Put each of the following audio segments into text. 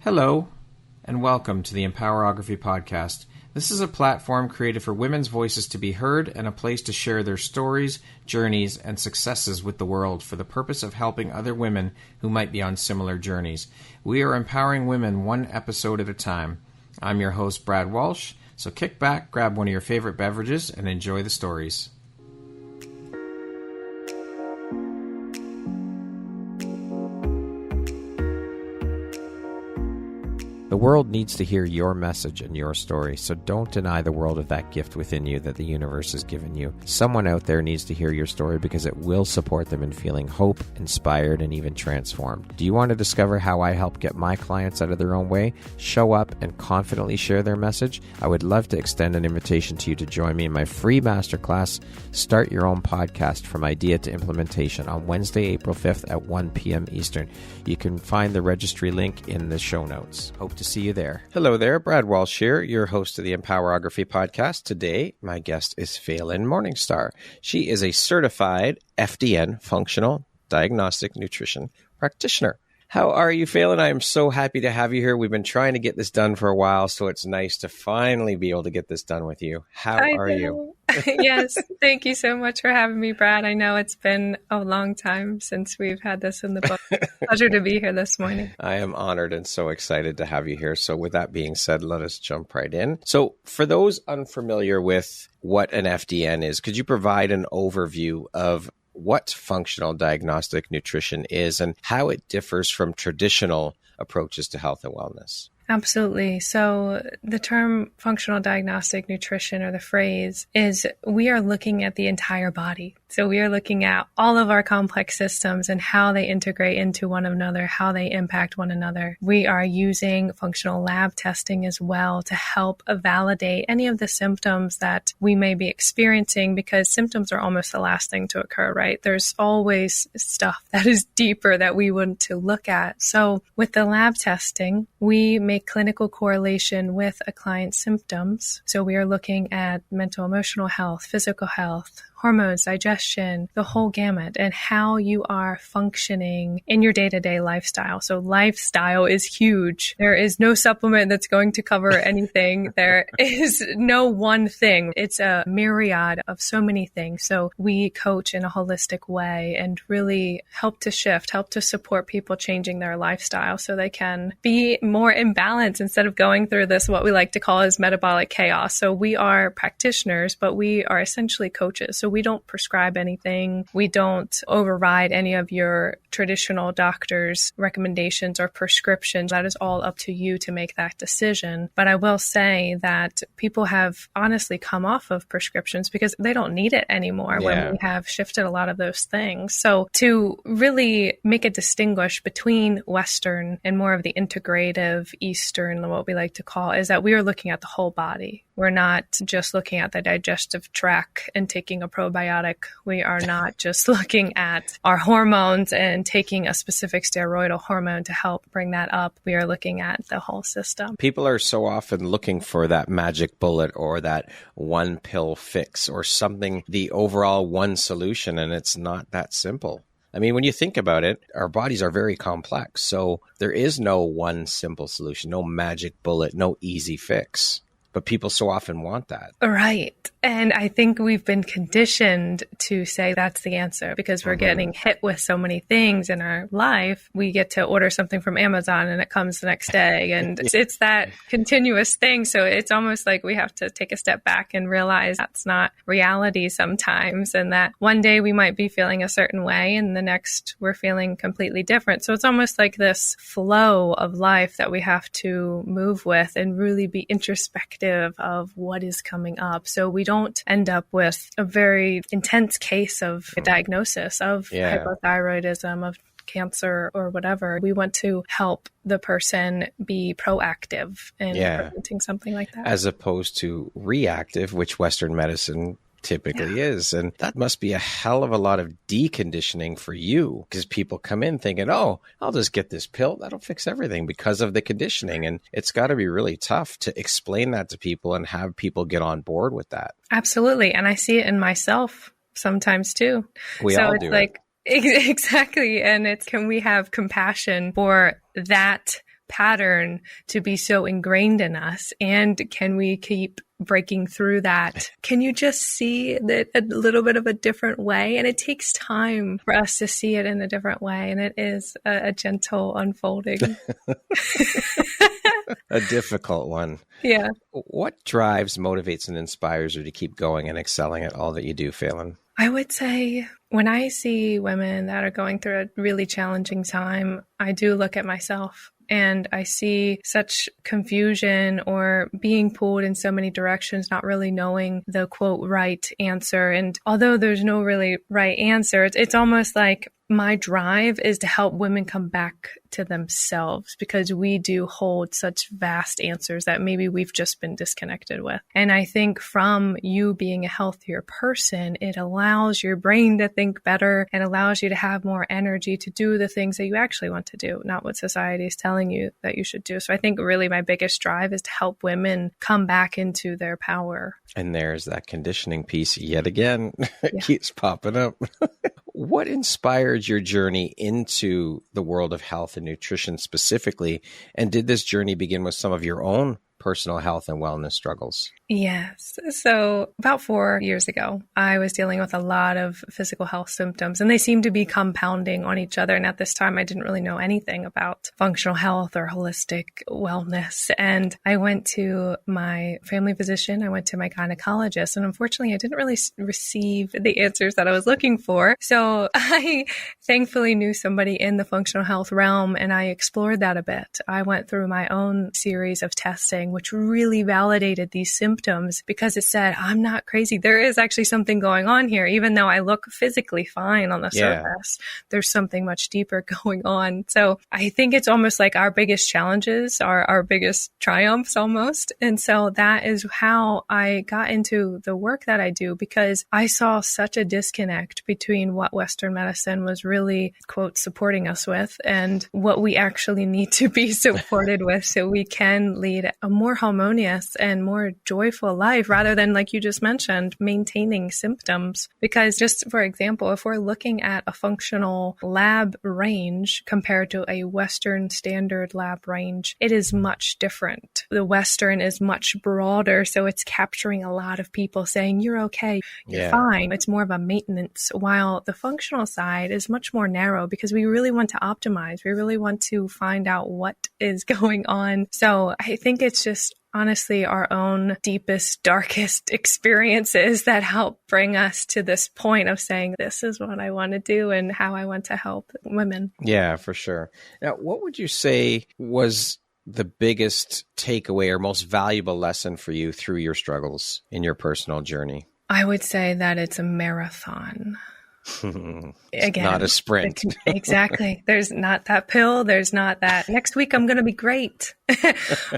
Hello, and welcome to the Empowerography Podcast. This is a platform created for women's voices to be heard and a place to share their stories, journeys, and successes with the world for the purpose of helping other women who might be on similar journeys. We are empowering women one episode at a time. I'm your host, Brad Walsh, so kick back, grab one of your favorite beverages, and enjoy the stories. The world needs to hear your message and your story, so don't deny the world of that gift within you that the universe has given you. Someone out there needs to hear your story because it will support them in feeling hope, inspired, and even transformed. Do you want to discover how I help get my clients out of their own way, show up, and confidently share their message? I would love to extend an invitation to you to join me in my free masterclass, Start Your Own Podcast from Idea to Implementation, on Wednesday, April 5th at 1 p.m. Eastern. You can find the registry link in the show notes. Hope to see you there. Hello there, Brad Walsh here, your host of the Empowerography Podcast. Today, my guest is Falyn Morningstar. She is a certified FDN, Functional Diagnostic Nutrition practitioner. How are you, Falyn? I am so happy to have you here. We've been trying to get this done for a while, so it's nice to finally be able to get this done with you. How are you? Yes, thank you so much for having me, Brad. I know it's been a long time since we've had this in the book. Pleasure to be here this morning. I am honored and so excited to have you here. So with that being said, let us jump right in. So for those unfamiliar with what an FDN is, could you provide an overview of what functional diagnostic nutrition is and how it differs from traditional approaches to health and wellness? Absolutely. So the term functional diagnostic nutrition, or the phrase, is we are looking at the entire body. So we are looking at all of our complex systems and how they integrate into one another, how they impact one another. We are using functional lab testing as well to help validate any of the symptoms that we may be experiencing, because symptoms are almost the last thing to occur, right? There's always stuff that is deeper that we want to look at. So with the lab testing, we make clinical correlation with a client's symptoms. So we are looking at mental, emotional health, physical health, hormones, digestion, the whole gamut, and how you are functioning in your day-to-day lifestyle. So lifestyle is huge. There is no supplement that's going to cover anything. There is no one thing. It's a myriad of so many things. So we coach in a holistic way and really help to shift, help to support people changing their lifestyle so they can be more in balance instead of going through this, what we like to call as metabolic chaos. So we are practitioners, but we are essentially coaches. So we don't prescribe anything. We don't override any of your traditional doctor's recommendations or prescriptions. That is all up to you to make that decision. But I will say that people have honestly come off of prescriptions because they don't need it anymore when we have shifted a lot of those things. So to really make a distinguish between Western and more of the integrative Eastern, what we like to call, is that we are looking at the whole body. We're not just looking at the digestive tract and taking a probiotic. We are not just looking at our hormones and taking a specific steroidal hormone to help bring that up. We are looking at the whole system. People are so often looking for that magic bullet or that one pill fix or something, the overall one solution, and it's not that simple. I mean, when you think about it, our bodies are very complex. So there is no one simple solution, no magic bullet, no easy fix. But people so often want that. Right. And I think we've been conditioned to say that's the answer because we're getting hit with so many things in our life. We get to order something from Amazon and it comes the next day. And it's that continuous thing. So it's almost like we have to take a step back and realize that's not reality sometimes. And that one day we might be feeling a certain way and the next we're feeling completely different. So it's almost like this flow of life that we have to move with and really be introspective of what is coming up. So we don't end up with a very intense case of a diagnosis of hypothyroidism, of cancer or whatever. We want to help the person be proactive in preventing something like that. As opposed to reactive, which Western medicine typically is. And that must be a hell of a lot of deconditioning for you because people come in thinking, oh, I'll just get this pill. That'll fix everything because of the conditioning. And it's got to be really tough to explain that to people and have people get on board with that. Absolutely. And I see it in myself sometimes too. We all do. Exactly. And it's, can we have compassion for that pattern to be so ingrained in us? And can we keep breaking through that? Can you just see that a little bit of a different way? And it takes time for us to see it in a different way. And it is a gentle unfolding. A difficult one. Yeah. What drives, motivates, and inspires you to keep going and excelling at all that you do, Falyn? I would say when I see women that are going through a really challenging time, I do look at myself. And I see such confusion or being pulled in so many directions, not really knowing the quote right answer. And although there's no really right answer, it's almost like my drive is to help women come back to themselves, because we do hold such vast answers that maybe we've just been disconnected with. And I think from you being a healthier person, it allows your brain to think better and allows you to have more energy to do the things that you actually want to do, not what society is telling you that you should do. So I think really my biggest drive is to help women come back into their power. And there's that conditioning piece yet again. It keeps popping up. What inspired your journey into the world of health and nutrition specifically? And did this journey begin with some of your own personal health and wellness struggles? Yes. So about 4 years ago, I was dealing with a lot of physical health symptoms, and they seemed to be compounding on each other. And at this time, I didn't really know anything about functional health or holistic wellness. And I went to my family physician. I went to my gynecologist, and unfortunately, I didn't really receive the answers that I was looking for. So I thankfully knew somebody in the functional health realm, and I explored that a bit. I went through my own series of testing, which really validated these symptoms, because it said, I'm not crazy. There is actually something going on here. Even though I look physically fine on the surface, there's something much deeper going on. So I think it's almost like our biggest challenges are our biggest triumphs almost. And so that is how I got into the work that I do, because I saw such a disconnect between what Western medicine was really, quote, supporting us with and what we actually need to be supported with, so we can lead a more harmonious and more joyful life, rather than, like you just mentioned, maintaining symptoms. Because just for example, if we're looking at a functional lab range compared to a Western standard lab range, it is much different. The Western is much broader, so it's capturing a lot of people saying, you're okay, you're fine. It's more of a maintenance, while the functional side is much more narrow, because we really want to optimize. We really want to find out what is going on. So I think it's just honestly our own deepest, darkest experiences that help bring us to this point of saying, this is what I want to do and how I want to help women. Yeah, for sure. Now, what would you say was the biggest takeaway or most valuable lesson for you through your struggles in your personal journey? I would say that it's a marathon. Again, not a sprint. Exactly. There's not that pill. There's not that next week I'm going to be great.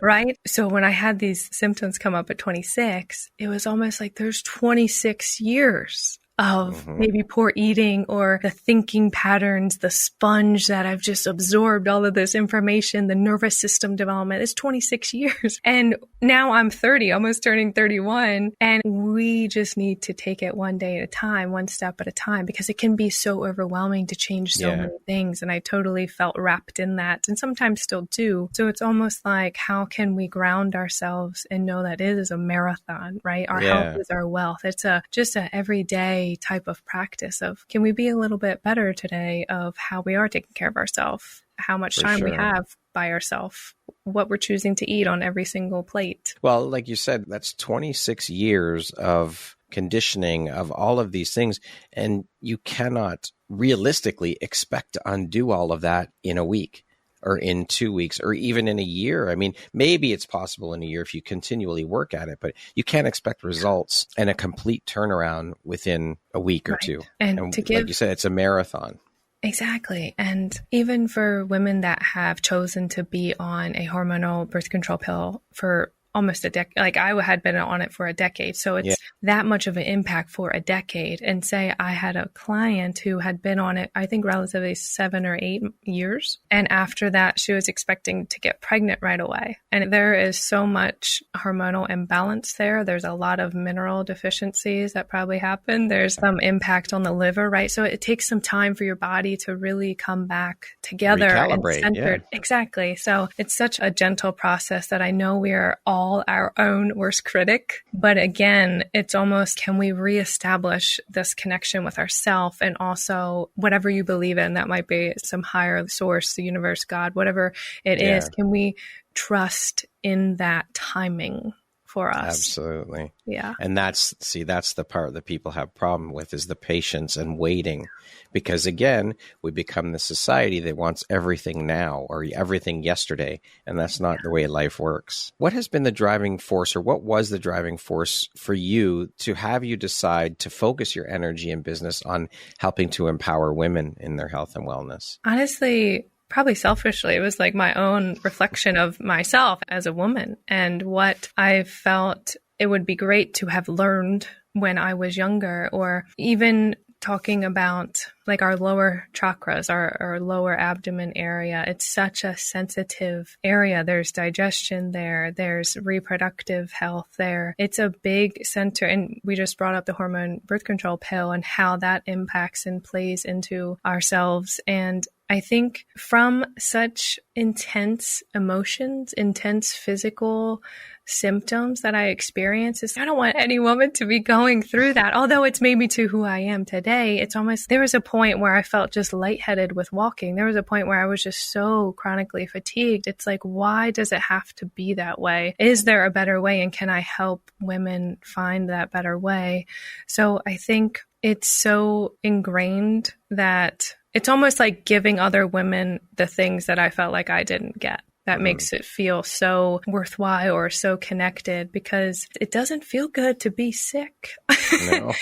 Right? So when I had these symptoms come up at 26, it was almost like there's 26 years of maybe poor eating or the thinking patterns, the sponge that I've just absorbed all of this information, the nervous system development. It's 26 years. And now I'm 30, almost turning 31. And we just need to take it one day at a time, one step at a time, because it can be so overwhelming to change so many things. And I totally felt wrapped in that, and sometimes still do. So it's almost like, how can we ground ourselves and know that it is a marathon, right? Our health is our wealth. It's just an everyday type of practice of, can we be a little bit better today of how we are taking care of ourselves, how much time we have by ourselves, what we're choosing to eat on every single plate. Well, like you said, that's 26 years of conditioning of all of these things, and you cannot realistically expect to undo all of that in a week or in 2 weeks or even in a year. I mean, maybe it's possible in a year if you continually work at it, but you can't expect results and a complete turnaround within a week or two. And to give, like you said, it's a marathon. Exactly. And even for women that have chosen to be on a hormonal birth control pill for almost a decade, like I had been on it for a decade. So it's that much of an impact for a decade. And say I had a client who had been on it, I think relatively 7 or 8 years. And after that, she was expecting to get pregnant right away. And there is so much hormonal imbalance there. There's a lot of mineral deficiencies that probably happen. There's some impact on the liver, right? So it takes some time for your body to really come back together and centered. Yeah. Exactly. So it's such a gentle process that I know we are all our own worst critic. But again, it's almost, can we reestablish this connection with ourselves and also whatever you believe in, that might be some higher source, the universe, God, whatever it is, can we trust in that timing for us? Absolutely. Yeah. And that's the part that people have problem with, is the patience and waiting. Because again, we become the society that wants everything now or everything yesterday. And that's not the way life works. What has been the driving force, or what was the driving force for you to have you decide to focus your energy and business on helping to empower women in their health and wellness? Honestly, probably selfishly, it was like my own reflection of myself as a woman and what I felt it would be great to have learned when I was younger, or even talking about like our lower chakras, our lower abdomen area. It's such a sensitive area. There's digestion there. There's reproductive health there. It's a big center. And we just brought up the hormone birth control pill and how that impacts and plays into ourselves. And I think from such intense emotions, intense physical symptoms that I experience, I don't want any woman to be going through that. Although it's made me to who I am today, it's almost, there was a point where I felt just lightheaded with walking. There was a point where I was just so chronically fatigued. It's like, why does it have to be that way? Is there a better way? And can I help women find that better way? So I think it's so ingrained that it's almost like giving other women the things that I felt like I didn't get. That makes it feel so worthwhile or so connected, because it doesn't feel good to be sick. No.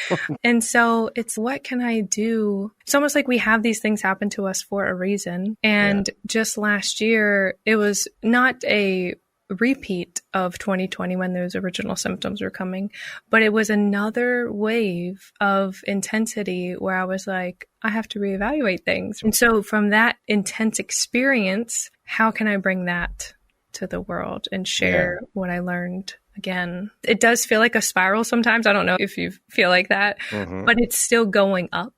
And so it's, what can I do? It's almost like we have these things happen to us for a reason. And just last year, it was not a repeat of 2020 when those original symptoms were coming, but it was another wave of intensity where I was like, I have to reevaluate things. And so from that intense experience, how can I bring that to the world and share what I learned again? It does feel like a spiral sometimes. I don't know if you feel like that, but it's still going up.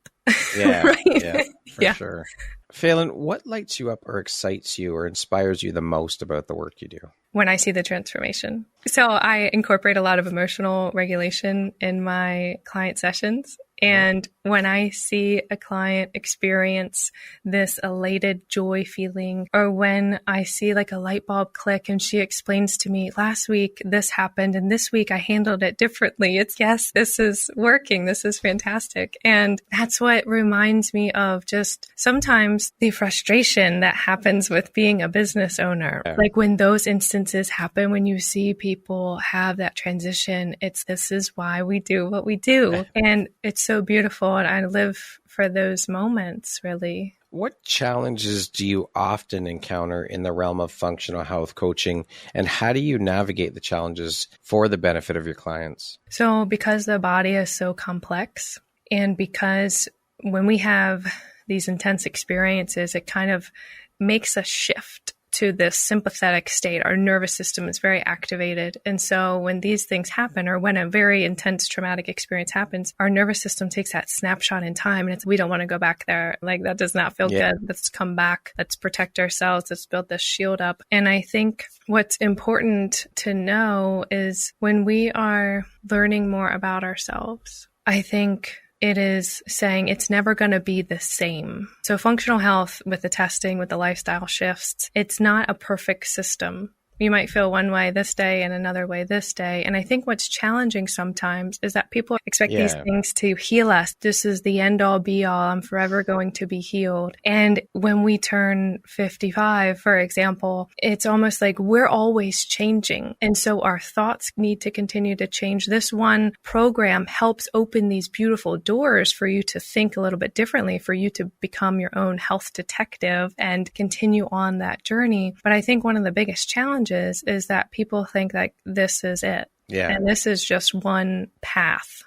Yeah, right? For sure. Falyn, what lights you up or excites you or inspires you the most about the work you do? When I see the transformation. So I incorporate a lot of emotional regulation in my client sessions. And when I see a client experience this elated joy feeling, or when I see like a light bulb click and she explains to me, last week this happened and this week I handled it differently. It's, yes, this is working. This is fantastic. And that's what reminds me of just sometimes the frustration that happens with being a business owner. Yeah. Like when those instances happen, when you see people have that transition, this is why we do what we do. And it's so beautiful. And I live for those moments, really. What challenges do you often encounter in the realm of functional health coaching, and how do you navigate the challenges for the benefit of your clients? So because the body is so complex, and because when we have these intense experiences, it kind of makes us shift to this sympathetic state. Our nervous system is very activated. And so when these things happen, or when a very intense traumatic experience happens, our nervous system takes that snapshot in time, and we don't want to go back there. Like, that does not feel good. Let's come back. Let's protect ourselves. Let's build this shield up. And I think what's important to know is when we are learning more about ourselves, I think it is saying it's never going to be the same. So functional health, with the testing, with the lifestyle shifts, it's not a perfect system. You might feel one way this day and another way this day. And I think what's challenging sometimes is that people expect these things to heal us. This is the end all be all. I'm forever going to be healed. And when we turn 55, for example, it's almost like we're always changing. And so our thoughts need to continue to change. This one program helps open these beautiful doors for you to think a little bit differently, for you to become your own health detective and continue on that journey. But I think one of the biggest challenges is that people think like this is it. Yeah. And this is just one path.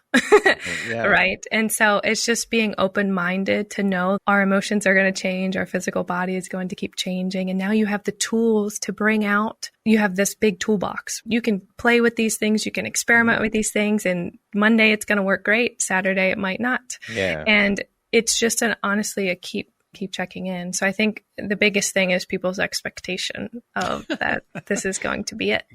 Yeah. Right. And so it's just being open-minded to know our emotions are going to change. Our physical body is going to keep changing. And now you have the tools to bring out, you have this big toolbox. You can play with these things. You can experiment with these things. And Monday it's going to work great. Saturday it might not. Yeah. And it's just honestly a keep checking in. So I think the biggest thing is people's expectation of that this is going to be it.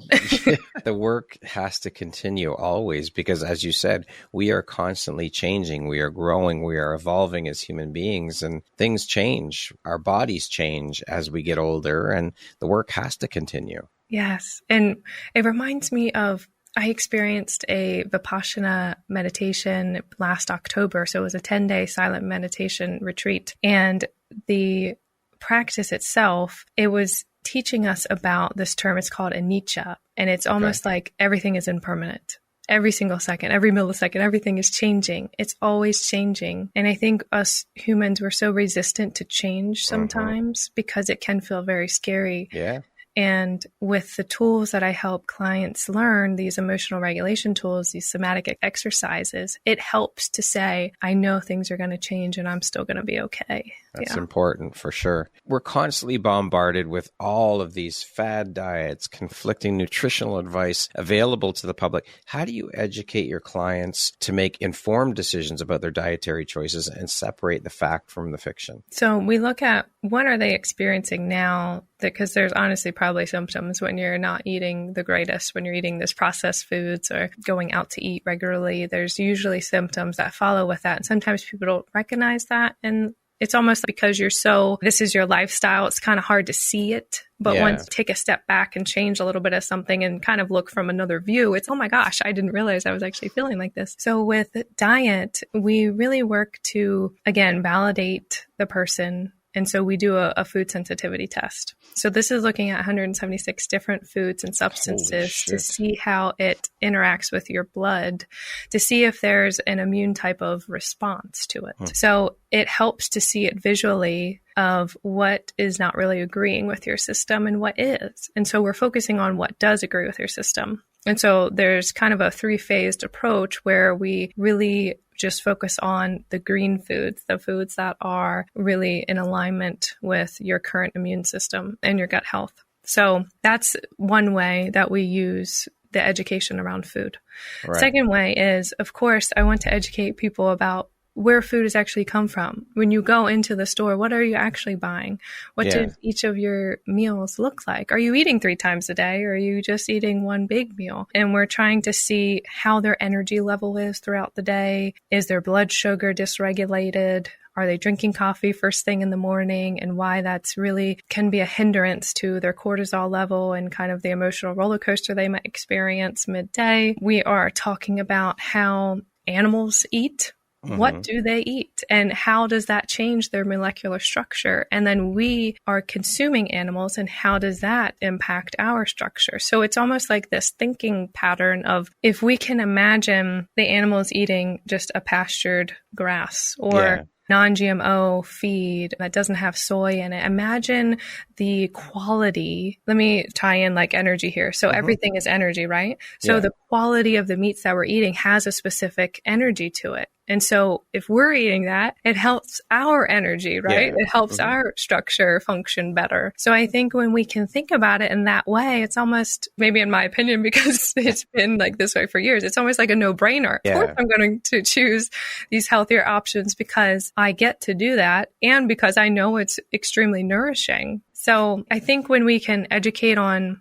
The work has to continue always because, as you said, we are constantly changing. We are growing. We are evolving as human beings, and things change. Our bodies change as we get older, and the work has to continue. Yes. And it reminds me of, I experienced a Vipassana meditation last October. So it was a 10-day silent meditation retreat. And the practice itself, it was teaching us about this term. It's called anicca. And it's almost like everything is impermanent. Every single second, every millisecond, everything is changing. It's always changing. And I think us humans, we're so resistant to change sometimes because it can feel very scary. Yeah. And with the tools that I help clients learn, these emotional regulation tools, these somatic exercises, it helps to say, I know things are going to change and I'm still going to be okay. That's important for sure. We're constantly bombarded with all of these fad diets, conflicting nutritional advice available to the public. How do you educate your clients to make informed decisions about their dietary choices and separate the fact from the fiction? So we look at what are they experiencing now, because there's honestly probably symptoms when you're not eating the greatest, when you're eating this processed foods or going out to eat regularly. There's usually symptoms that follow with that. And sometimes people don't recognize that. And it's almost because this is your lifestyle, it's kind of hard to see it. But once you take a step back and change a little bit of something and kind of look from another view, it's, oh my gosh, I didn't realize I was actually feeling like this. So with diet, we really work to, again, validate the person. And so we do a food sensitivity test. So this is looking at 176 different foods and substances to see how it interacts with your blood, to see if there's an immune type of response to it. So it helps to see it visually of what is not really agreeing with your system and what is. And so we're focusing on what does agree with your system. And so there's kind of a 3-phased approach where we really just focus on the green foods, the foods that are really in alignment with your current immune system and your gut health. So that's one way that we use the education around food. Right. Second way is, of course, I want to educate people about where food has actually come from. When you go into the store, what are you actually buying? What do each of your meals look like? Are you eating 3 times a day, or are you just eating one big meal? And we're trying to see how their energy level is throughout the day. Is their blood sugar dysregulated? Are they drinking coffee first thing in the morning, and why that's really can be a hindrance to their cortisol level and kind of the emotional roller coaster they might experience midday. We are talking about how animals eat. What do they eat, and how does that change their molecular structure? And then we are consuming animals, and how does that impact our structure? So it's almost like this thinking pattern of, if we can imagine the animals eating just a pastured grass or non-GMO feed that doesn't have soy in it. Imagine the quality. Let me tie in like energy here. So everything is energy, right? So the quality of the meats that we're eating has a specific energy to it. And so if we're eating that, it helps our energy, right? It helps our structure function better. So I think when we can think about it in that way, it's almost, maybe in my opinion, because it's been like this way for years, it's almost like a no-brainer. Of course I'm going to choose these healthier options because I get to do that and because I know it's extremely nourishing. So I think when we can educate on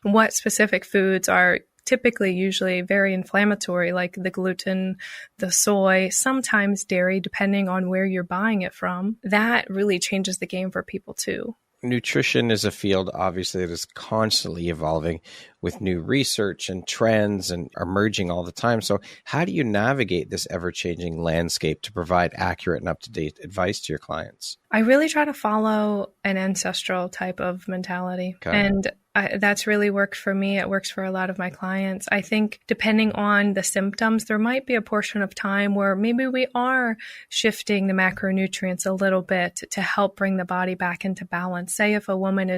what specific foods are typically usually very inflammatory, like the gluten, the soy, sometimes dairy, depending on where you're buying it from, that really changes the game for people too. Nutrition is a field, obviously, that is constantly evolving with new research and trends and emerging all the time. So how do you navigate this ever-changing landscape to provide accurate and up-to-date advice to your clients? I really try to follow an ancestral type of mentality. Okay. And that's really worked for me. It works for a lot of my clients. I think depending on the symptoms, there might be a portion of time where maybe we are shifting the macronutrients a little bit to help bring the body back into balance. Say if a woman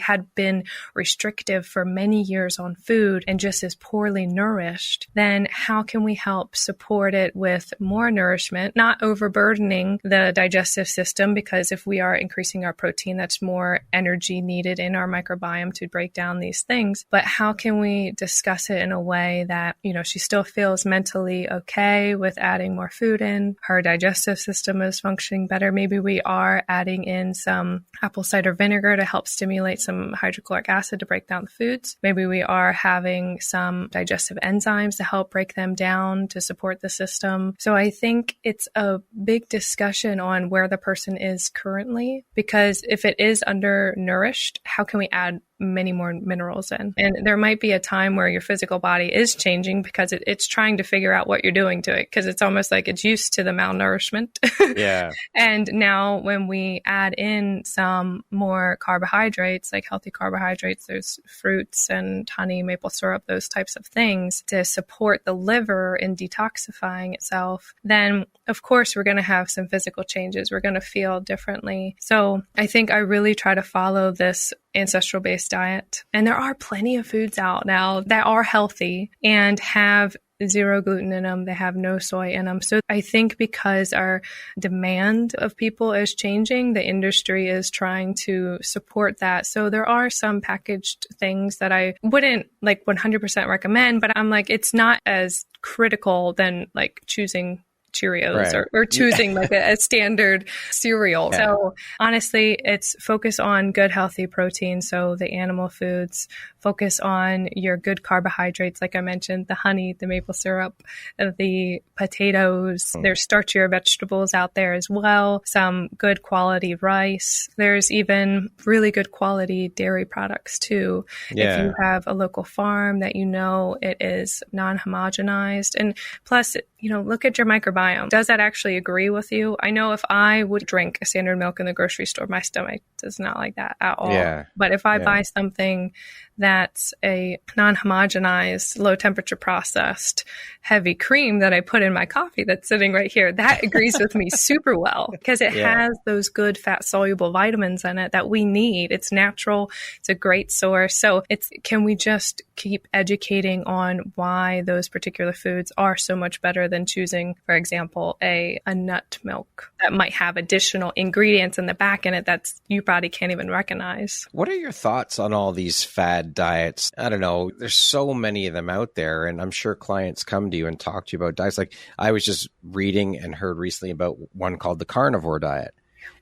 had been restrictive for many years on food and just is poorly nourished, then how can we help support it with more nourishment, not overburdening the digestive system? Because if we are increasing our protein, that's more energy needed in our microbiome to break down these things. But how can we discuss it in a way that, she still feels mentally okay with adding more food in? Her digestive system is functioning better. Maybe we are adding in some apple cider vinegar to help stimulate some hydrochloric acid to break down the foods. Maybe we are having some digestive enzymes to help break them down to support the system. So I think it's a big discussion on where the person is currently, because if it is undernourished, how can we add many more minerals in? And there might be a time where your physical body is changing because it's trying to figure out what you're doing to it, because it's almost like it's used to the malnourishment. Yeah. And now when we add in some more carbohydrates, like healthy carbohydrates, there's fruits and honey, maple syrup, those types of things to support the liver in detoxifying itself, then of course we're going to have some physical changes. We're going to feel differently. So I think I really try to follow this ancestral-based diet. And there are plenty of foods out now that are healthy and have zero gluten in them. They have no soy in them. So I think because our demand of people is changing, the industry is trying to support that. So there are some packaged things that I wouldn't 100% recommend, but I'm like, it's not as critical than choosing Cheerios or choosing a standard cereal. Yeah. So honestly, it's focus on good, healthy protein. So the animal foods, focus on your good carbohydrates. Like I mentioned, the honey, the maple syrup, the potatoes. There's starchier vegetables out there as well. Some good quality rice. There's even really good quality dairy products too. Yeah. If you have a local farm that it is non-homogenized. And plus, look at your microbiome. Does that actually agree with you? I know if I would drink a standard milk in the grocery store, my stomach does not like that at all. Yeah. But if I buy something that's a non-homogenized, low temperature processed, heavy cream that I put in my coffee that's sitting right here, that agrees with me super well because it has those good fat soluble vitamins in it that we need. It's natural. It's a great source. So can we just keep educating on why those particular foods are so much better than choosing, for example, a nut milk that might have additional ingredients in the back in it that your body can't even recognize. What are your thoughts on all these fad diets? I don't know. There's so many of them out there, and I'm sure clients come to you and talk to you about diets. Like I was just reading and heard recently about one called the carnivore diet.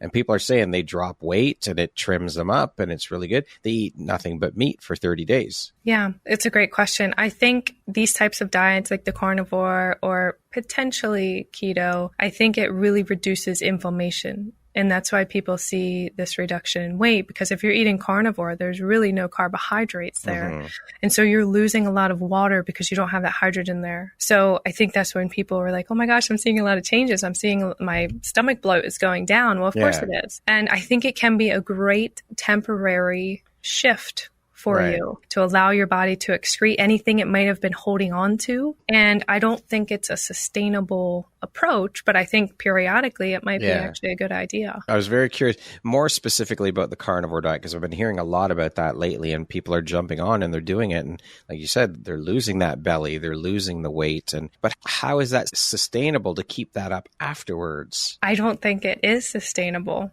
And people are saying they drop weight and it trims them up and it's really good. They eat nothing but meat for 30 days. Yeah, it's a great question. I think these types of diets like the carnivore or potentially keto, I think it really reduces inflammation. And that's why people see this reduction in weight, because if you're eating carnivore, there's really no carbohydrates there. Mm-hmm. And so you're losing a lot of water because you don't have that hydrogen there. So I think that's when people are like, oh my gosh, I'm seeing a lot of changes. I'm seeing my stomach bloat is going down. Well, of course it is. And I think it can be a great temporary shift for you to allow your body to excrete anything it might have been holding on to. And I don't think it's a sustainable approach, but I think periodically it might be actually a good idea. I was very curious, more specifically about the carnivore diet, because I've been hearing a lot about that lately and people are jumping on and they're doing it. And like you said, they're losing that belly, they're losing the weight. But how is that sustainable to keep that up afterwards? I don't think it is sustainable.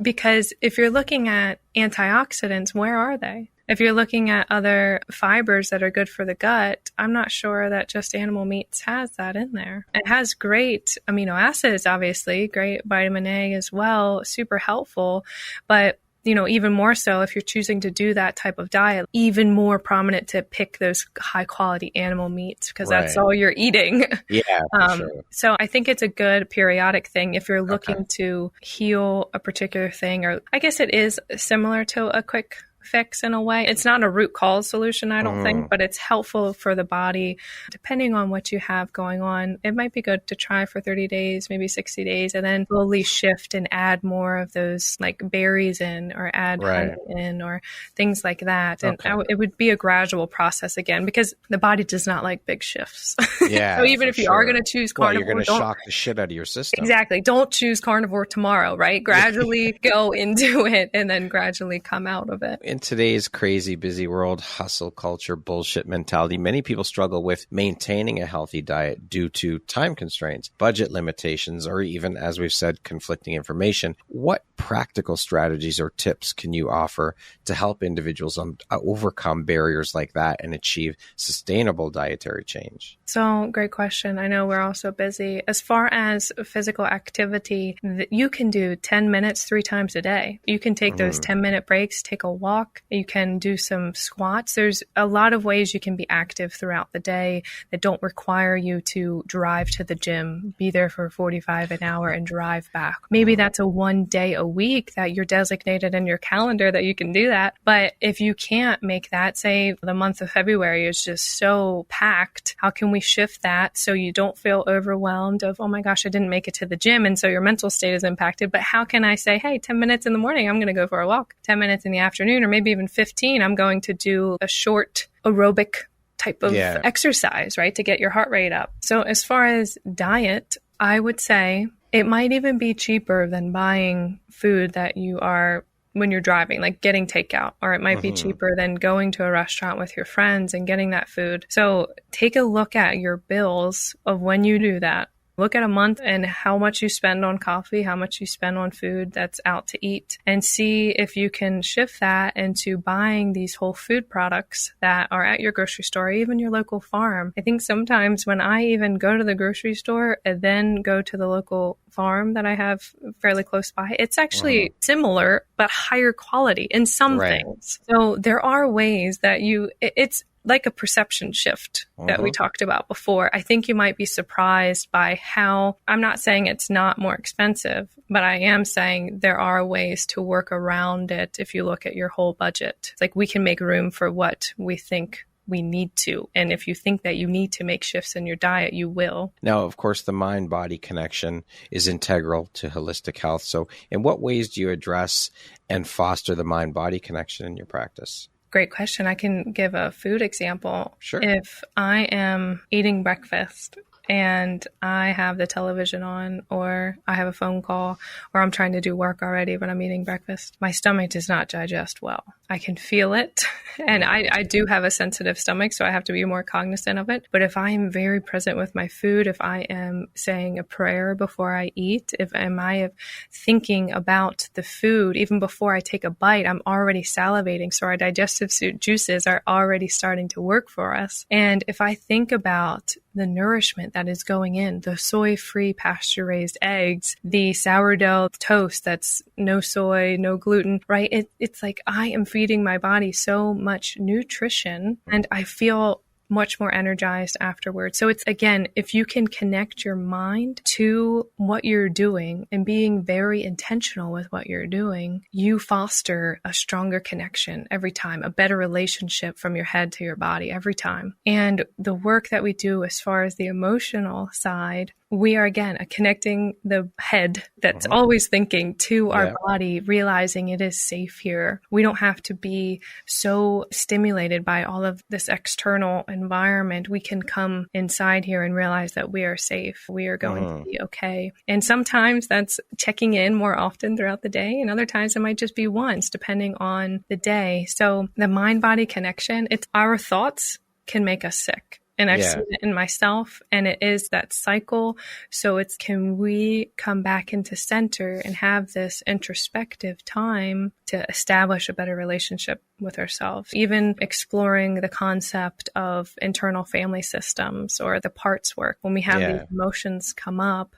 Because if you're looking at antioxidants, where are they? If you're looking at other fibers that are good for the gut, I'm not sure that just animal meats has that in there. It has great amino acids, obviously, great vitamin A as well, super helpful. But even more so if you're choosing to do that type of diet, even more prominent to pick those high quality animal meats because that's all you're eating. Yeah. Sure. So I think it's a good periodic thing if you're looking to heal a particular thing, or I guess it is similar to a quick fix in a way. It's not a root cause solution, I don't think, but it's helpful for the body. Depending on what you have going on, it might be good to try for 30 days, maybe 60 days, and then slowly shift and add more of those like berries in, or add honey in, or things like that. And it would be a gradual process again, because the body does not like big shifts. Yeah. So even if you are going to choose carnivore, you're going to shock the shit out of your system. Exactly. Don't choose carnivore tomorrow, right? Gradually go into it and then gradually come out of it. In today's crazy, busy world, hustle culture, bullshit mentality, many people struggle with maintaining a healthy diet due to time constraints, budget limitations, or even, as we've said, conflicting information. What practical strategies or tips can you offer to help individuals overcome barriers like that and achieve sustainable dietary change? So, great question. I know we're all so busy. As far as physical activity, you can do 10 minutes 3 times a day. You can take those 10-minute breaks, take a walk. You can do some squats. There's a lot of ways you can be active throughout the day that don't require you to drive to the gym, be there for 45 an hour and drive back. Maybe that's a 1 day a week that you're designated in your calendar that you can do that. But if you can't make that, say the month of February is just so packed, how can we shift that so you don't feel overwhelmed of, oh my gosh, I didn't make it to the gym, and so your mental state is impacted? But how can I say, hey, 10 minutes in the morning, I'm going to go for a walk. 10 minutes in the afternoon, or maybe even 15, I'm going to do a short aerobic type of exercise, right, to get your heart rate up. So as far as diet, I would say it might even be cheaper than buying food that you are when you're driving, like getting takeout, or it might be cheaper than going to a restaurant with your friends and getting that food. So take a look at your bills of when you do that. Look at a month and how much you spend on coffee, how much you spend on food that's out to eat, and see if you can shift that into buying these whole food products that are at your grocery store, even your local farm. I think sometimes when I even go to the grocery store and then go to the local farm that I have fairly close by, it's actually similar, but higher quality in some things. So there are ways that it's like a perception shift that we talked about before. I think you might be surprised by how, I'm not saying it's not more expensive, but I am saying there are ways to work around it if you look at your whole budget. It's like we can make room for what we think we need to. And if you think that you need to make shifts in your diet, you will. Now, of course, the mind-body connection is integral to holistic health. So in what ways do you address and foster the mind-body connection in your practice? Great question. I can give a food example. Sure. If I am eating breakfast and I have the television on, or I have a phone call, or I'm trying to do work already when I'm eating breakfast, my stomach does not digest well. I can feel it. And I do have a sensitive stomach, so I have to be more cognizant of it. But if I am very present with my food, if I am saying a prayer before I eat, if I am thinking about the food, even before I take a bite, I'm already salivating. So our digestive juices are already starting to work for us. And if I think about the nourishment that is going in, the soy-free pasture-raised eggs, the sourdough toast that's no soy, no gluten, right? It's like I am feeding my body so much nutrition and I feel much more energized afterwards. So it's, again, if you can connect your mind to what you're doing and being very intentional with what you're doing, you foster a stronger connection every time, a better relationship from your head to your body every time. And the work that we do as far as the emotional side, we are, again, connecting the head that's always thinking to our body, realizing it is safe here. We don't have to be so stimulated by all of this external environment. We can come inside here and realize that we are safe. We are going to be okay. And sometimes that's checking in more often throughout the day. And other times it might just be once, depending on the day. So the mind-body connection, it's our thoughts can make us sick. And I've seen it in myself, and it is that cycle. So it's, can we come back into center and have this introspective time to establish a better relationship with ourselves? Even exploring the concept of internal family systems or the parts work. When we have these emotions come up,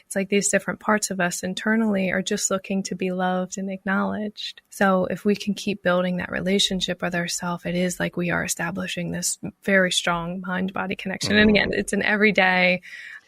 it's like these different parts of us internally are just looking to be loved and acknowledged. So if we can keep building that relationship with ourselves, it is like we are establishing this very strong mind-body connection. And again, it's an everyday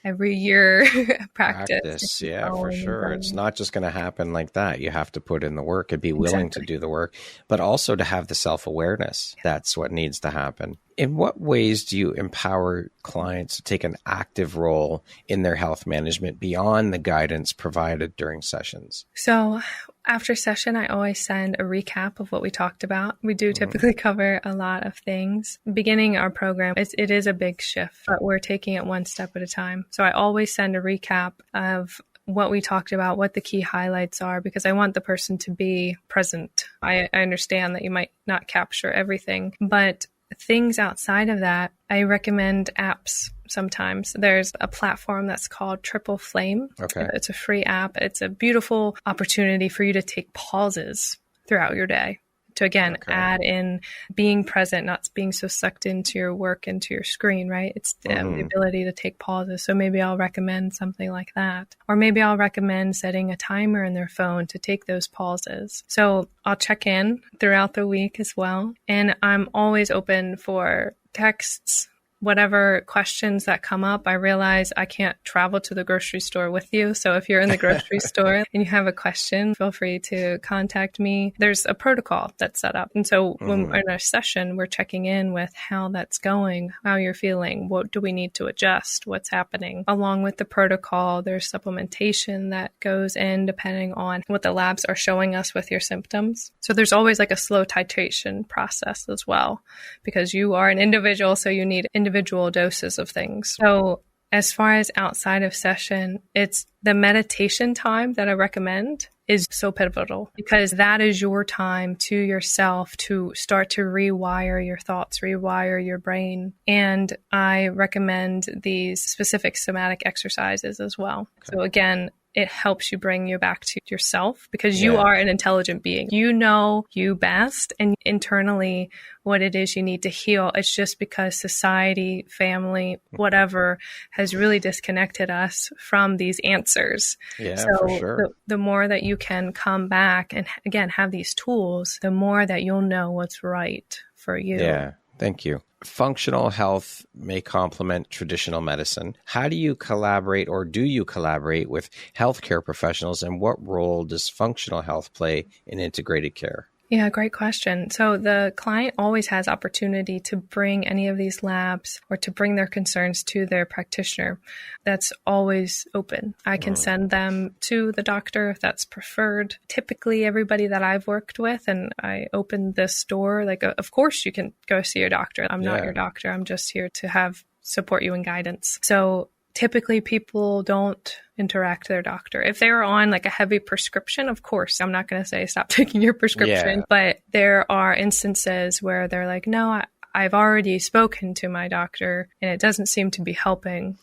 every year practice. Yeah, for sure. It's not just going to happen like that. You have to put in the work and be willing to do the work, but also to have the self-awareness. That's what needs to happen. In what ways do you empower clients to take an active role in their health management beyond the guidance provided during sessions? So after session, I always send a recap of what we talked about. We do typically cover a lot of things. Beginning our program, it is a big shift, but we're taking it one step at a time. So I always send a recap of what we talked about, what the key highlights are, because I want the person to be present. I understand that you might not capture everything, but things outside of that, I recommend apps sometimes. There's a platform that's called Triple Flame. Okay. It's a free app. It's a beautiful opportunity for you to take pauses throughout your day. To again, add in being present, not being so sucked into your work, into your screen, right? It's the ability to take pauses. So maybe I'll recommend something like that. Or maybe I'll recommend setting a timer in their phone to take those pauses. So I'll check in throughout the week as well. And I'm always open for texts, whatever questions that come up. I realize I can't travel to the grocery store with you. So if you're in the grocery store and you have a question, feel free to contact me. There's a protocol that's set up. And so when we're in a session, we're checking in with how that's going, how you're feeling, what do we need to adjust, what's happening. Along with the protocol, there's supplementation that goes in depending on what the labs are showing us with your symptoms. So there's always like a slow titration process as well, because you are an individual, so you need individual doses of things. So as far as outside of session, it's the meditation time that I recommend is so pivotal, because that is your time to yourself to start to rewire your thoughts, rewire your brain. And I recommend these specific somatic exercises as well. Okay. So again, it helps you bring you back to yourself, because you are an intelligent being. You know you best, and internally what it is you need to heal. It's just because society, family, whatever has really disconnected us from these answers. Yeah, so for sure. The more that you can come back and again have these tools, the more that you'll know what's right for you. Yeah, thank you. Functional health may complement traditional medicine. How do you collaborate, or do you collaborate with healthcare professionals, and what role does functional health play in integrated care? Yeah, great question. So the client always has opportunity to bring any of these labs or to bring their concerns to their practitioner. That's always open. I can send them to the doctor if that's preferred. Typically, everybody that I've worked with, and I opened this door, like, of course you can go see your doctor. I'm not your doctor. I'm just here to support you in guidance. So typically people don't interact with their doctor. If they were on like a heavy prescription, of course, I'm not going to say stop taking your prescription, but there are instances where they're like, no, I've already spoken to my doctor and it doesn't seem to be helping.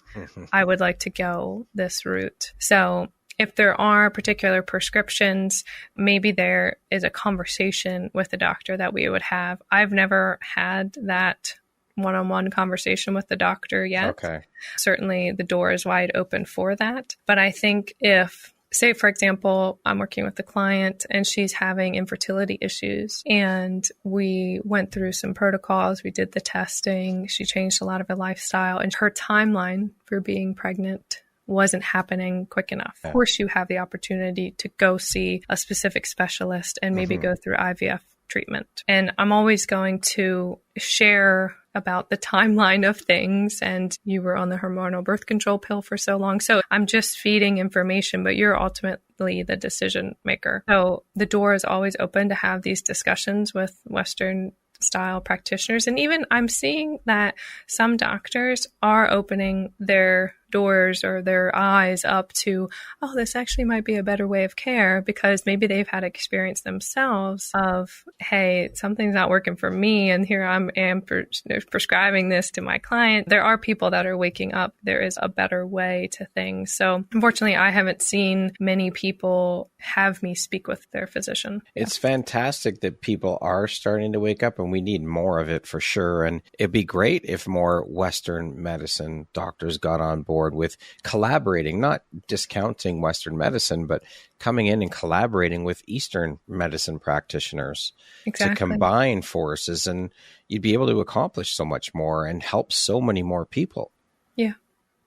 I would like to go this route. So if there are particular prescriptions, maybe there is a conversation with the doctor that we would have. I've never had that one-on-one conversation with the doctor yet. Okay. Certainly the door is wide open for that. But I think if, say, for example, I'm working with a client and she's having infertility issues and we went through some protocols, we did the testing, she changed a lot of her lifestyle, and her timeline for being pregnant wasn't happening quick enough. Of course, you have the opportunity to go see a specific specialist and maybe go through IVF treatment. And I'm always going to share about the timeline of things, and you were on the hormonal birth control pill for so long. So I'm just feeding information, but you're ultimately the decision maker. So the door is always open to have these discussions with Western style practitioners. And even I'm seeing that some doctors are opening their doors or their eyes up to, oh, this actually might be a better way of care, because maybe they've had experience themselves of, hey, something's not working for me, and here I am prescribing this to my client. There are people that are waking up. There is a better way to things. So unfortunately, I haven't seen many people have me speak with their physician. It's fantastic that people are starting to wake up, and we need more of it for sure. And it'd be great if more Western medicine doctors got on board with collaborating, not discounting Western medicine, but coming in and collaborating with Eastern medicine practitioners to combine forces, and you'd be able to accomplish so much more and help so many more people. Yeah.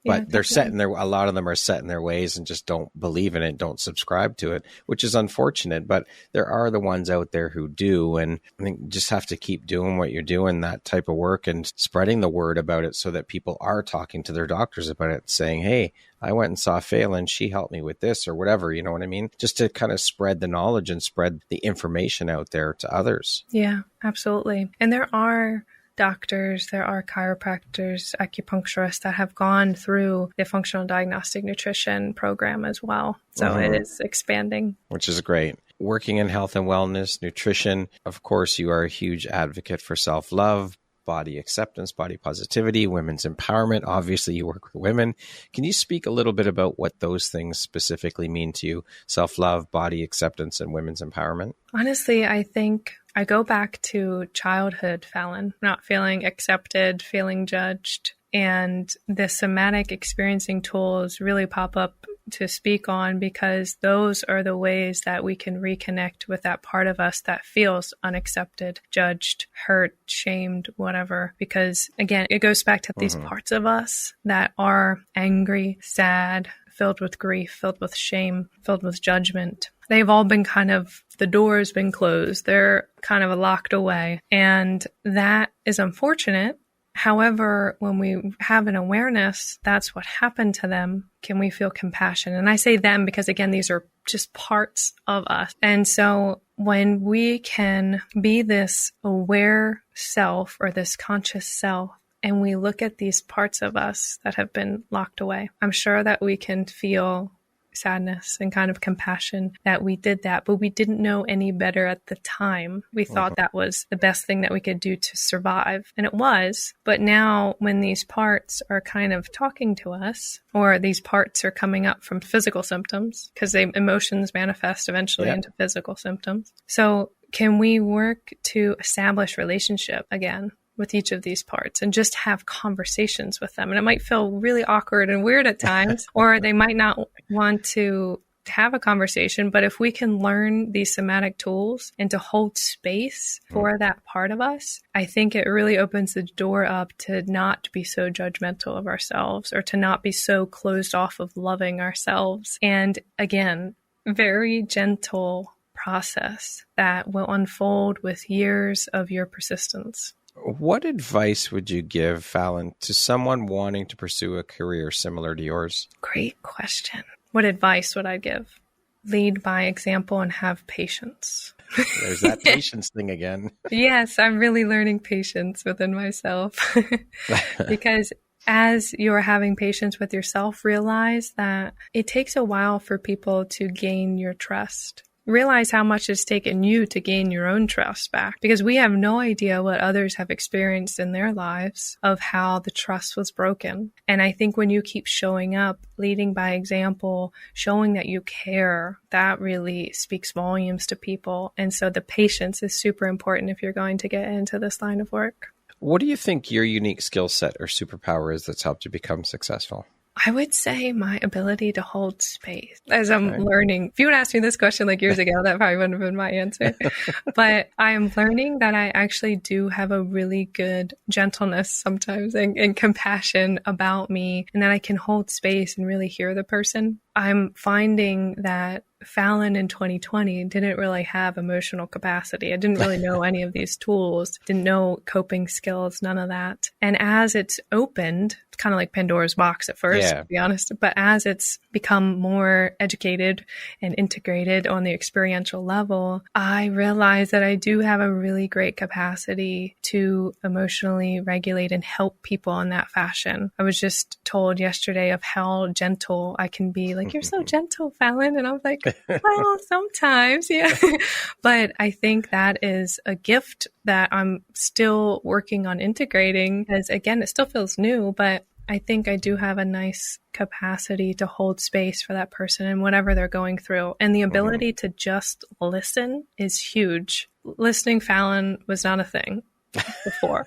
But they're set in their, a lot of them are set in their ways and just don't believe in it, don't subscribe to it, which is unfortunate. But there are the ones out there who do. And I think you just have to keep doing what you're doing, that type of work, and spreading the word about it so that people are talking to their doctors about it, saying, hey, I went and saw Falyn, she helped me with this or whatever, you know what I mean? Just to kind of spread the knowledge and spread the information out there to others. Yeah, absolutely. And there are doctors, there are chiropractors, acupuncturists that have gone through the Functional Diagnostic Nutrition program as well. So it is expanding. Which is great. Working in health and wellness, nutrition, of course, you are a huge advocate for self-love, body acceptance, body positivity, women's empowerment. Obviously, you work with women. Can you speak a little bit about what those things specifically mean to you? Self-love, body acceptance, and women's empowerment? Honestly, I think I go back to childhood, Falyn, not feeling accepted, feeling judged. And the somatic experiencing tools really pop up to speak on, because those are the ways that we can reconnect with that part of us that feels unaccepted, judged, hurt, shamed, whatever. Because again, it goes back to these parts of us that are angry, sad, filled with grief, filled with shame, filled with judgment. They've all been the door's been closed. They're kind of locked away. And that is unfortunate. However, when we have an awareness, that's what happened to them, can we feel compassion? And I say them because, again, these are just parts of us. And so when we can be this aware self or this conscious self, and we look at these parts of us that have been locked away, I'm sure that we can feel sadness and kind of compassion that we did that, but we didn't know any better at the time. We thought that was the best thing that we could do to survive. And it was. But now when these parts are kind of talking to us, or these parts are coming up from physical symptoms, because emotions manifest eventually into physical symptoms. So can we work to establish relationship again with each of these parts and just have conversations with them? And it might feel really awkward and weird at times, or they might not want to have a conversation. But if we can learn these somatic tools and to hold space for that part of us, I think it really opens the door up to not be so judgmental of ourselves, or to not be so closed off of loving ourselves. And again, very gentle process that will unfold with years of your persistence. What advice would you give, Falyn, to someone wanting to pursue a career similar to yours? Great question. What advice would I give? Lead by example and have patience. There's that patience thing again. Yes, I'm really learning patience within myself. Because as you're having patience with yourself, realize that it takes a while for people to gain your trust. Realize how much it's taken you to gain your own trust back, because we have no idea what others have experienced in their lives of how the trust was broken. And I think when you keep showing up, leading by example, showing that you care, that really speaks volumes to people. And so the patience is super important if you're going to get into this line of work. What do you think your unique skill set or superpower is that's helped you become successful? I would say my ability to hold space as I'm learning. If you would ask me this question like years ago, that probably wouldn't have been my answer. But I am learning that I actually do have a really good gentleness sometimes and compassion about me, and that I can hold space and really hear the person. I'm finding that Falyn in 2020 didn't really have emotional capacity. I didn't really know any of these tools, didn't know coping skills, none of that. And as it's opened, it's kind of like Pandora's box at first, to be honest, but as it's become more educated and integrated on the experiential level, I realized that I do have a really great capacity to emotionally regulate and help people in that fashion. I was just told yesterday of how gentle I can be. Like, you're so gentle, Falyn. And I was like, well, sometimes, yeah. But I think that is a gift that I'm still working on integrating, because again, it still feels new, but I think I do have a nice capacity to hold space for that person and whatever they're going through. And the ability to just listen is huge. Listening, Falyn, was not a thing before.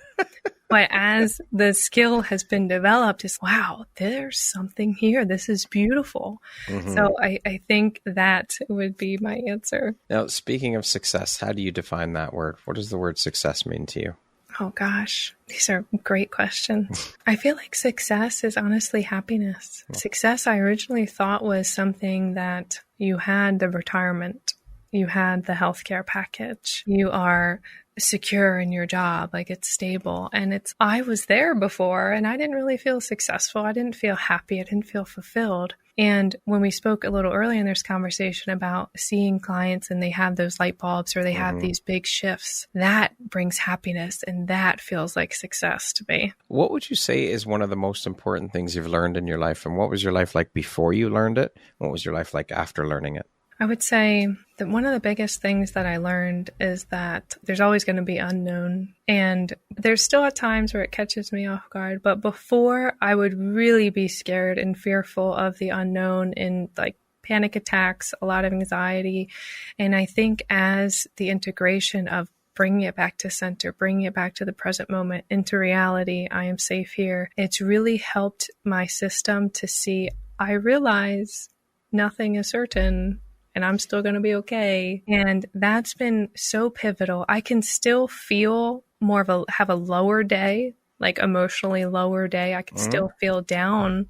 But as the skill has been developed, it's, wow, there's something here. This is beautiful. So I think that would be my answer. Now, speaking of success, how do you define that word? What does the word success mean to you? Oh gosh, these are great questions. I feel like success is honestly happiness. Success I originally thought was something that you had the retirement, you had the healthcare package, you are secure in your job, like it's stable. And I was there before and I didn't really feel successful. I didn't feel happy. I didn't feel fulfilled. And when we spoke a little earlier in this conversation about seeing clients and they have those light bulbs or they have these big shifts, that brings happiness and that feels like success to me. What would you say is one of the most important things you've learned in your life? And what was your life like before you learned it? What was your life like after learning it? I would say that one of the biggest things that I learned is that there's always going to be unknown. And there's still at times where it catches me off guard. But before, I would really be scared and fearful of the unknown in like panic attacks, a lot of anxiety. And I think as the integration of bringing it back to center, bringing it back to the present moment, into reality, I am safe here, it's really helped my system to see, I realize nothing is certain. And I'm still going to be okay. And that's been so pivotal. I can still feel have a lower day, like emotionally lower day. I can still feel down.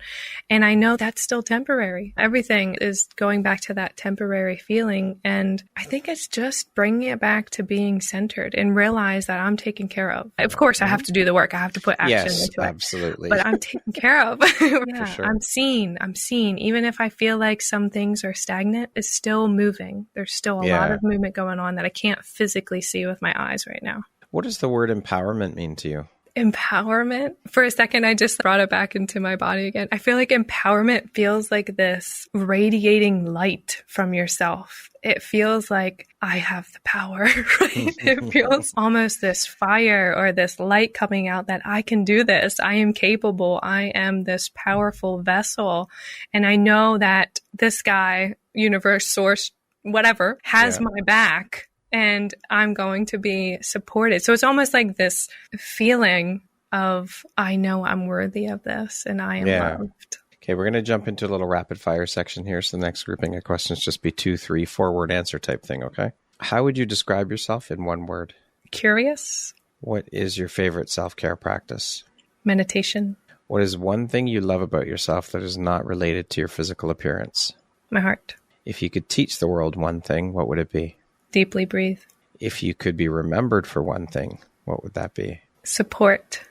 And I know that's still temporary. Everything is going back to that temporary feeling. And I think it's just bringing it back to being centered and realize that I'm taken care of. Of course, I have to do the work. I have to put action into it. Absolutely. But I'm taken care of. Yeah, sure. I'm seen. Even if I feel like some things are stagnant, it's still moving. There's still a lot of movement going on that I can't physically see with my eyes right now. What does the word empowerment mean to you? Empowerment. For a second, I just brought it back into my body again. I feel like empowerment feels like this radiating light from yourself. It feels like I have the power, right? It feels almost this fire or this light coming out that I can do this. I am capable. I am this powerful vessel. And I know that this guy, universe, source, whatever, has my back. And I'm going to be supported. So it's almost like this feeling of, I know I'm worthy of this and I am loved. Okay, we're going to jump into a little rapid fire section here. So the next grouping of questions just be 2, 3, 4-word answer type thing, okay? How would you describe yourself in one word? Curious. What is your favorite self-care practice? Meditation. What is one thing you love about yourself that is not related to your physical appearance? My heart. If you could teach the world one thing, what would it be? Deeply breathe. If you could be remembered for one thing, what would that be? Support.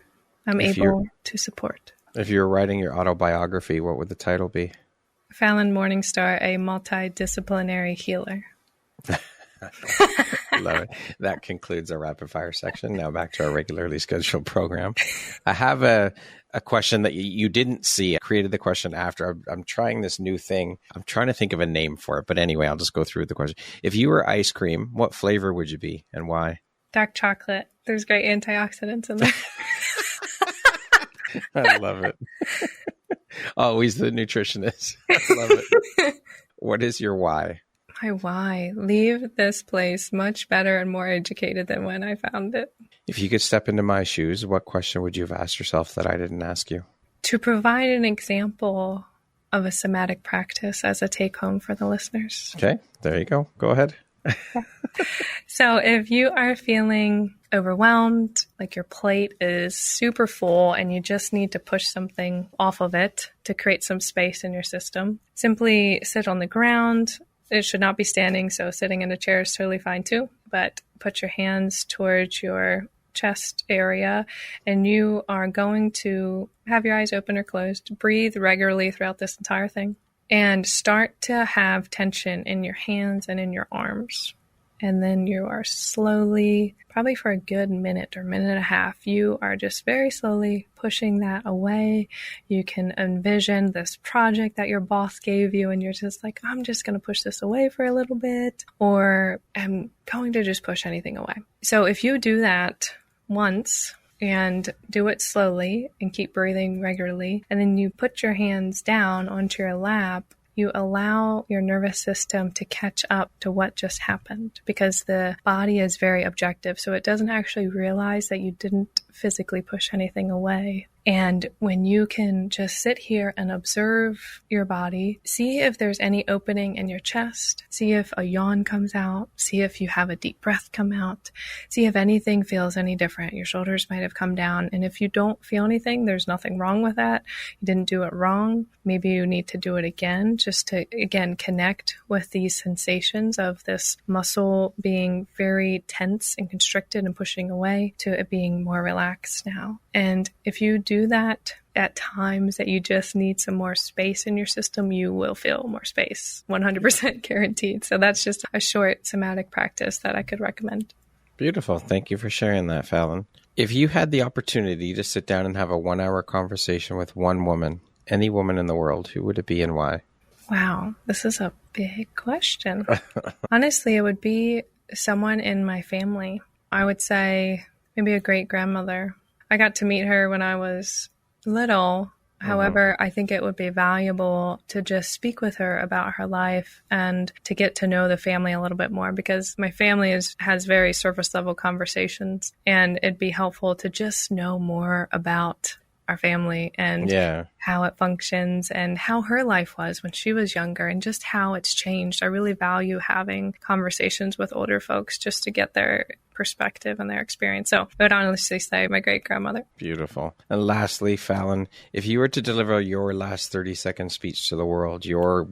I'm able to support. If you were writing your autobiography, what would the title be? Falyn Morningstar, a multidisciplinary healer. Love it. That concludes our rapid fire section. Now back to our regularly scheduled program. I have a question that you didn't see. I created the question after. I'm trying this new thing. I'm trying to think of a name for it. But anyway, I'll just go through the question. If you were ice cream, what flavor would you be and why? Dark chocolate. There's great antioxidants in there. I love it. Always the nutritionist. I love it. What is your why? My why? Leave this place much better and more educated than when I found it. If you could step into my shoes, what question would you have asked yourself that I didn't ask you? To provide an example of a somatic practice as a take-home for the listeners. Okay, there you go. Go ahead. So if you are feeling overwhelmed, like your plate is super full and you just need to push something off of it to create some space in your system, simply sit on the ground. It should not be standing, so sitting in a chair is totally fine too. But put your hands towards your chest area, and you are going to have your eyes open or closed. Breathe regularly throughout this entire thing, and start to have tension in your hands and in your arms. And then you are slowly, probably for a good minute or minute and a half, you are just very slowly pushing that away. You can envision this project that your boss gave you and you're just like, I'm just going to push this away for a little bit, or I'm going to just push anything away. So if you do that once and do it slowly and keep breathing regularly, and then you put your hands down onto your lap, you allow your nervous system to catch up to what just happened, because the body is very objective. So it doesn't actually realize that you didn't physically push anything away. And when you can just sit here and observe your body, see if there's any opening in your chest, see if a yawn comes out, see if you have a deep breath come out, see if anything feels any different. Your shoulders might have come down. And if you don't feel anything, there's nothing wrong with that. You didn't do it wrong. Maybe you need to do it again, just to, again, connect with these sensations of this muscle being very tense and constricted and pushing away to it being more relaxed now. And if you do that at times that you just need some more space in your system, you will feel more space, 100% guaranteed. So that's just a short somatic practice that I could recommend. Beautiful. Thank you for sharing that, Falyn. If you had the opportunity to sit down and have a 1-hour conversation with one woman, any woman in the world, who would it be and why? Wow, this is a big question. Honestly, it would be someone in my family. I would say maybe a great-grandmother. I got to meet her when I was little. However, I think it would be valuable to just speak with her about her life and to get to know the family a little bit more, because my family has very surface level conversations, and it'd be helpful to just know more about our family and how it functions and how her life was when she was younger and just how it's changed. I really value having conversations with older folks just to get their perspective and their experience. So I would honestly say my great-grandmother. Beautiful. And lastly, Falyn, if you were to deliver your last 30-second speech to the world, your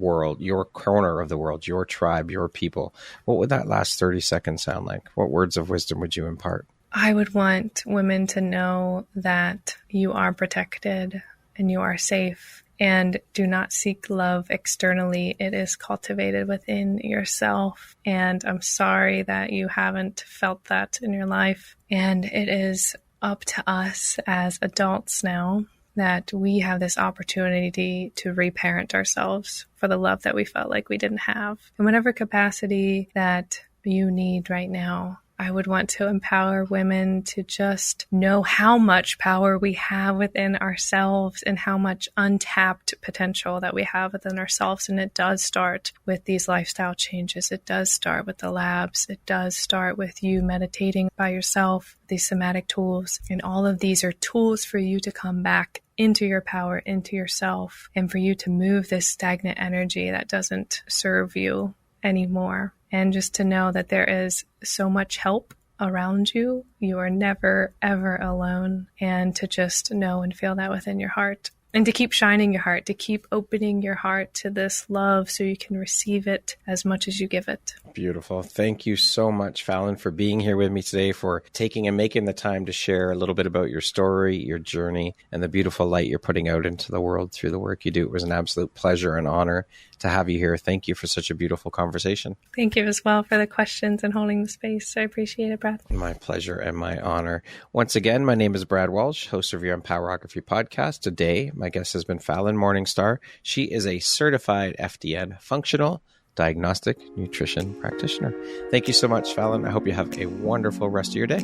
corner of the world, your tribe, your people, what would that last 30 seconds sound like? What words of wisdom would you impart? I would want women to know that you are protected and you are safe, and do not seek love externally. It is cultivated within yourself. And I'm sorry that you haven't felt that in your life. And it is up to us as adults now that we have this opportunity to reparent ourselves for the love that we felt like we didn't have. In whatever capacity that you need right now, I would want to empower women to just know how much power we have within ourselves and how much untapped potential that we have within ourselves. And it does start with these lifestyle changes. It does start with the labs. It does start with you meditating by yourself, these somatic tools. And all of these are tools for you to come back into your power, into yourself, and for you to move this stagnant energy that doesn't serve you anymore. And just to know that there is so much help around you. You are never, ever alone. And to just know and feel that within your heart. And to keep shining your heart, to keep opening your heart to this love so you can receive it as much as you give it. Beautiful. Thank you so much, Falyn, for being here with me today, for taking and making the time to share a little bit about your story, your journey, and the beautiful light you're putting out into the world through the work you do. It was an absolute pleasure and honor to have you here. Thank you for such a beautiful conversation. Thank you as well for the questions and holding the space. I appreciate it, Brad. My pleasure and my honor. Once again, my name is Brad Walsh, host of your Empowerography Podcast. Today, my guest has been Falyn Morningstar. She is a certified FDN Functional Diagnostic Nutrition Practitioner. Thank you so much, Falyn. I hope you have a wonderful rest of your day.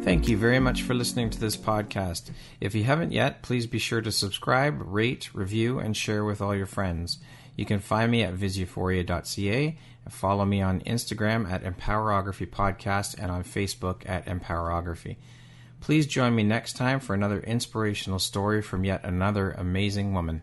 Thank you very much for listening to this podcast. If you haven't yet, please be sure to subscribe, rate, review, and share with all your friends. You can find me at visuphoria.ca and follow me on Instagram at Empowerography Podcast and on Facebook at Empowerography. Please join me next time for another inspirational story from yet another amazing woman.